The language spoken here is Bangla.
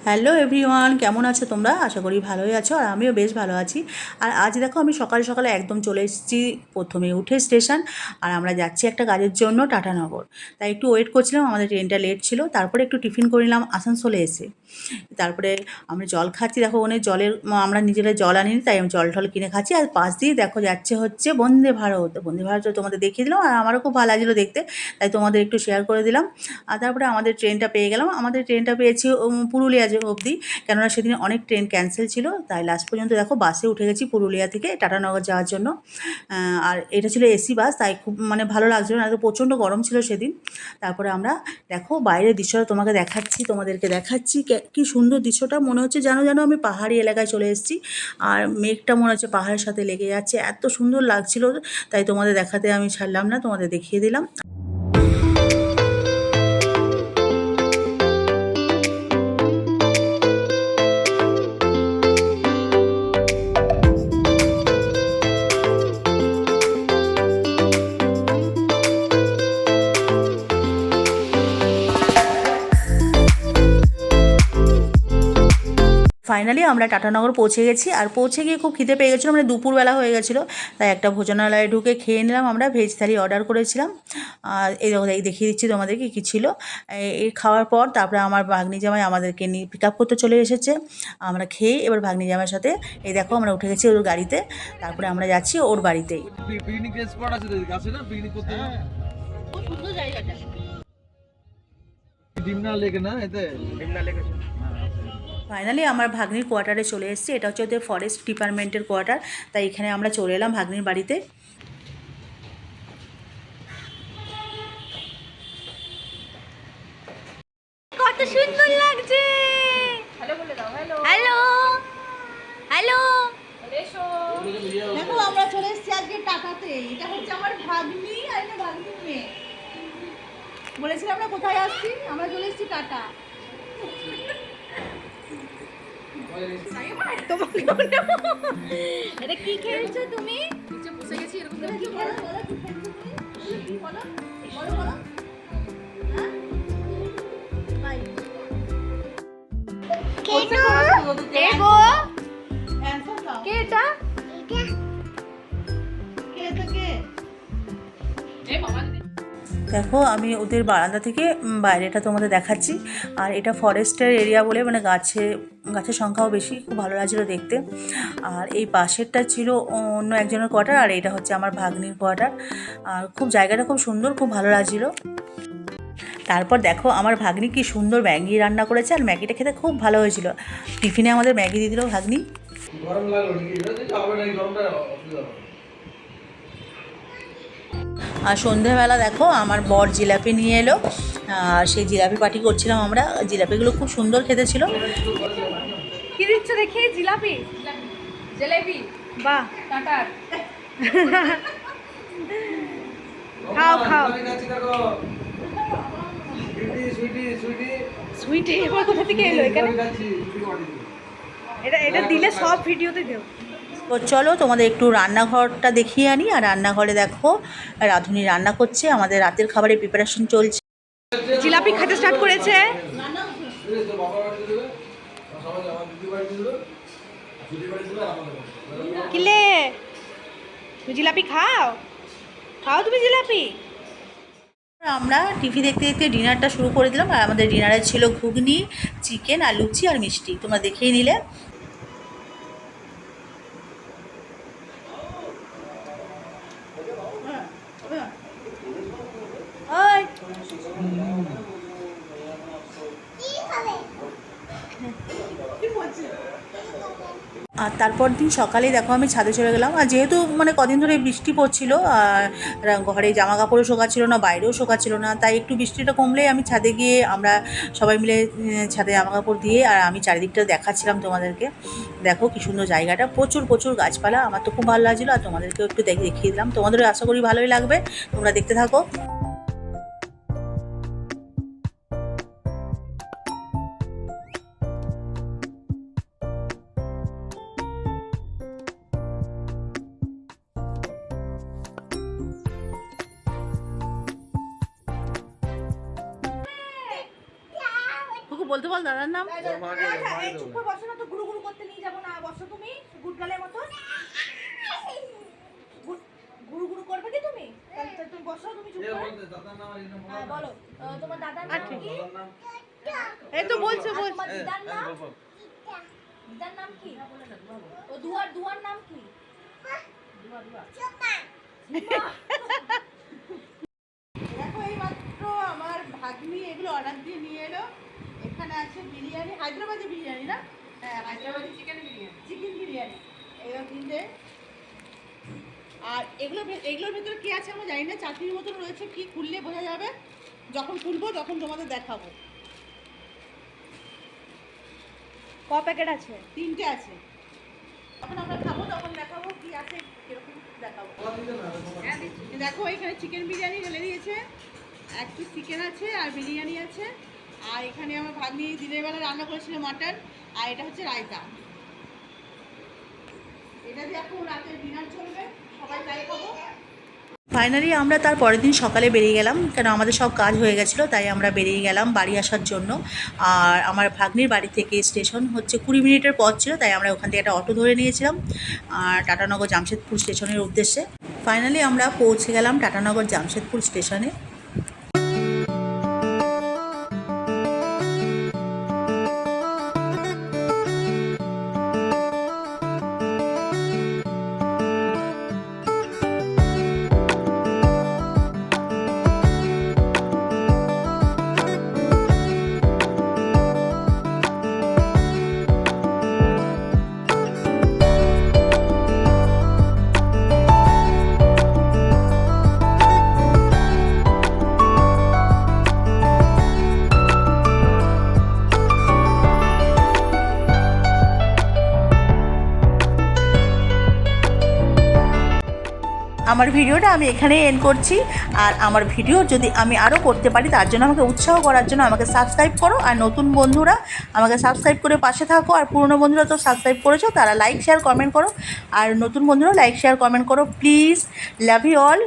হ্যালো এভরিওয়ান, কেমন আছো তোমরা? আশা করি ভালোই আছো, আর আমিও বেশ ভালো আছি। আর আজ দেখো আমি সকালে সকালে একদম চলে এসেছি, প্রথমে উঠে স্টেশন। আর আমরা যাচ্ছি একটা কাজের জন্য টাটানগর। তাই একটু ওয়েট করছিলাম, আমাদের ট্রেনটা লেট ছিল। তারপরে একটু টিফিন করে নিলাম আসানসোলে এসে। তারপরে আমরা জল খাচ্ছি, দেখো ওখানে জলের আমরা নিজেরা জল আনিনি, তাই আমি জল টল কিনে খাচ্ছি। আর পাশ দিয়ে দেখো যাচ্ছে হচ্ছে বন্দে ভারত। বন্দে ভারত তোমাদের দেখিয়ে দিলাম, আর আমারও খুব ভালো লাগছিলো দেখতে, তাই তোমাদের একটু শেয়ার করে দিলাম। আর তারপরে আমাদের ট্রেনটা পেয়ে গেলাম। আমাদের ট্রেনটা পেয়েছি পুরুলিয়া অবধি, কেননা সেদিন অনেক ট্রেন ক্যান্সেল ছিল। তাই লাস্ট পর্যন্ত দেখো বাসে উঠে গেছি পুরুলিয়া থেকে টাটানগর যাওয়ার জন্য। আর এটা ছিল এসি বাস, তাই খুব ভালো লাগছিলো না, তো প্রচণ্ড গরম ছিল সেদিন। তারপরে আমরা দেখো বাইরের দৃশ্যটা তোমাদেরকে দেখাচ্ছি কি সুন্দর দৃশ্যটা। মনে হচ্ছে যেন যেন আমি পাহাড়ি এলাকায় চলে এসেছি, আর মেঘটা মনে হচ্ছে পাহাড়ের সাথে লেগে যাচ্ছে, এত সুন্দর লাগছিল। তাই তোমাদের দেখাতে আমি ছাড়লাম না, তোমাদের দেখিয়ে দিলাম। ফাইনালি আমরা টাটানগর পৌঁছে গেছি। আর পৌঁছে গিয়ে খুব খিদে পেয়ে গেছিলো, দুপুরবেলা হয়ে গেছিলো। তাই একটা ভোজনালয়ে ঢুকে খেয়ে নিলাম। আমরা ভেজ থালি অর্ডার করেছিলাম। আর এই দেখিয়ে দিচ্ছি তোমাদেরকে কী ছিল। এই খাওয়ার পর তারপরে আমার ভাগ্নি জামাই আমাদেরকে নিয়ে পিক আপ করতে চলে এসেছে। আমরা খেয়ে এবার ভাগ্নি জামাইয়ের সাথে এই দেখো আমরা উঠে গেছি ওর গাড়িতে। তারপরে আমরা যাচ্ছি ওর বাড়িতেই। পিকনিক স্পট আছে না, পিকনিক করতে খুব সুন্দর জায়গাটা। ডিমনা লেক না, এতে ডিমনা লেক আছে। ফাইনালি আমার ভাগ্নির কোয়ার্টারে চলে এসেছি। এটা হচ্ছে ওদের ফরেস্ট ডিপার্টমেন্টের কোয়ার্টার, তাই এখানে আমরা চলে এলাম ভাগ্নির বাড়িতে। কত সুন্দর লাগছে। হ্যালো বলে দাও। Hello hello hello. দেখো আমরা চলে এসেছি আজকে টাটাতে। এটা হচ্ছে আমার ভাগ্নি আর এটা ভাগ্নির মেয়ে। বলেছিলাম আমরা কোথায় আসছি, আমরা চলে এসেছি টাটা। এটা কি খেলছো তুমি? নিচে বসে গেছি এরকম করে কি বলো বলো কি খেলছো তুমি? বলো বলো বলো। হ্যাঁ বাই। K go? অ্যানসার দাও। কে এটা? কে এটা কে? এ বাবা। দেখো আমি ওদের বারান্দা থেকে বাইরেটা তোমাদের দেখাচ্ছি। আর এটা ফরেস্টের এরিয়া বলে গাছের সংখ্যাও বেশি, খুব ভালো লাগছিলো দেখতে। আর এই পাশেরটা ছিল অন্য একজনের কোয়ার্টার, আর এটা হচ্ছে আমার ভাগ্নির কোয়ার্টার। আর জায়গাটা খুব সুন্দর, খুব ভালো লাগছিলো। তারপর দেখো আমার ভাগ্নি কি সুন্দর ম্যাগি রান্না করেছে, আর ম্যাগিটা খেতে খুব ভালো হয়েছিল। টিফিনে আমাদের ম্যাগি দিয়ে দিল ভাগ্নি। গরম লাগলো নাকি? হবে না, গরমটা অসুবিধা হবে। আর সন্ধেবেলা দেখো আমার বর জিলাপি নিয়ে এলো, আর সেই জিলাপি পার্টি করছিলাম আমরা। জিলাপিগুলো খুব সুন্দর খেতে ছিল। কি দিচ্ছ দেখি? জিলাপি? জিলাপি? বাহ, টাটার। খাও খাও। সুইটি এবার কোথা থেকে এলো এখানে? এটা দিলে সব ভিডিওতে দেও। তো চলো তোমাদের একটু রান্নাঘরটা দেখিয়ে আনি। আর রান্নাঘরে দেখো রাঁধুনি রান্না করছে, আমাদের রাতের খাবারের প্রিপারেশন চলছে। জিলাপি খেতে স্টার্ট করেছে। কিলে তুই জিলাপি খাও, খাও তুমি জিলাপি। আমরা টিভি দেখতে দেখতে ডিনারটা শুরু করে দিলাম। আর আমাদের ডিনারে ছিল ঘুগনি, চিকেন আর লুচি আর মিষ্টি, তোমরা দেখেই নিলে। আর তারপর দিন সকালেই দেখো আমি ছাদে চলে গেলাম। আর যেহেতু কদিন ধরে বৃষ্টি পড়ছিল, আর ঘরে জামা কাপড়ও শোকাচ্ছিল না, বাইরেও শোকাচ্ছিল না, তাই একটু বৃষ্টিটা কমলেই আমি ছাদে গিয়ে আমরা সবাই মিলে ছাদে জামা কাপড় দিয়ে আর আমি চারিদিকটা দেখাচ্ছিলাম তোমাদেরকে। দেখো কি সুন্দর জায়গাটা, প্রচুর প্রচুর গাছপালা, আমার তো খুব ভালো লাগছিলো। আর তোমাদেরকেও একটু দেখিয়ে দিলাম, তোমাদেরও আশা করি ভালোই লাগবে, তোমরা দেখতে থাকো। বলতে বল দাদার নাম। ওর মাকে আচ্ছা, মাকে এই দেবো। চুপ করে বসো না তো, গুরু গুরু করতে নিয়ে যাবো না, বসো তুমি গুডগালের মতো। গুরু গুরু করবে কি তুমি? তাহলে তুমি বসো, তুমি চুপ এ করে। বলতে দাদার নাম আর এর নাম বলো। হ্যাঁ বলো, তোমার দাদার নাম কি? দাদার নাম এই তো বলছে আর তোমার এই, দিদার এই নাম? বাবা। দিদার নাম কি? ও দুয়ার নাম কি? দেখো এই মাত্র আমার ভাগ্নি এগুলো অর্ডার দিয়ে নিয়ে এলো। এখানে আছে বিরিয়ানি, হায়দ্রাবাদি বিরিয়ানি না? হ্যাঁ হায়দ্রাবাদি চিকেন বিরিয়ানি এগুলো কিনতে। আর এগুলোর ভেতরে কি আছে আমরা জানি না, চাটনির মতন রয়েছে, কি খুললে বোঝা যাবে, যখন খুলবো তখন তোমাদের দেখাবো। ক প্যাকেট আছে? 3টে আছে, যখন আমরা খাবো তখন দেখাবো কি আছে, কিরকম দেখাবো। দেখো এখানে চিকেন বিরিয়ানি ঢেলে দিয়েছে, এক পিস চিকেন আছে আর বিরিয়ানি আছে। আর এখানে আমার ভাগ্নি দিনের বেলা রান্না করেছিল মাটন, আর এটা হচ্ছে রায়তা। এটা দিয়ে এখন রাতের ডিনার চলবে, সবাই তাই খাবো। ফাইনালি আমরা তার পরের দিন সকালে বেরিয়ে গেলাম, কেন আমাদের সব কাজ হয়ে গেছিলো, তাই আমরা বেরিয়ে গেলাম বাড়ি আসার জন্য। আর আমার ভাগ্নির বাড়ি থেকে স্টেশন হচ্ছে 20 মিনিটের পথ ছিল, তাই আমরা ওখান থেকে একটা অটো ধরে নিয়েছিলাম আর টাটানগর জামশেদপুর স্টেশনের উদ্দেশ্যে। ফাইনালি আমরা পৌঁছে গেলাম টাটানগর জামশেদপুর স্টেশনে। আমার ভিডিওটা আমি এখানেই এন্ড করছি। আর আমার ভিডিও যদি আমি আরও করতে পারি তার জন্য আমাকে উৎসাহ করার জন্য আমাকে সাবস্ক্রাইব করো। আর নতুন বন্ধুরা আমাকে সাবস্ক্রাইব করে পাশে থাকো, আর পুরনো বন্ধুরা তো সাবস্ক্রাইব করেছো, তারা লাইক শেয়ার কমেন্ট করো। আর নতুন বন্ধুরা লাইক শেয়ার কমেন্ট করো প্লিজ। Love you all.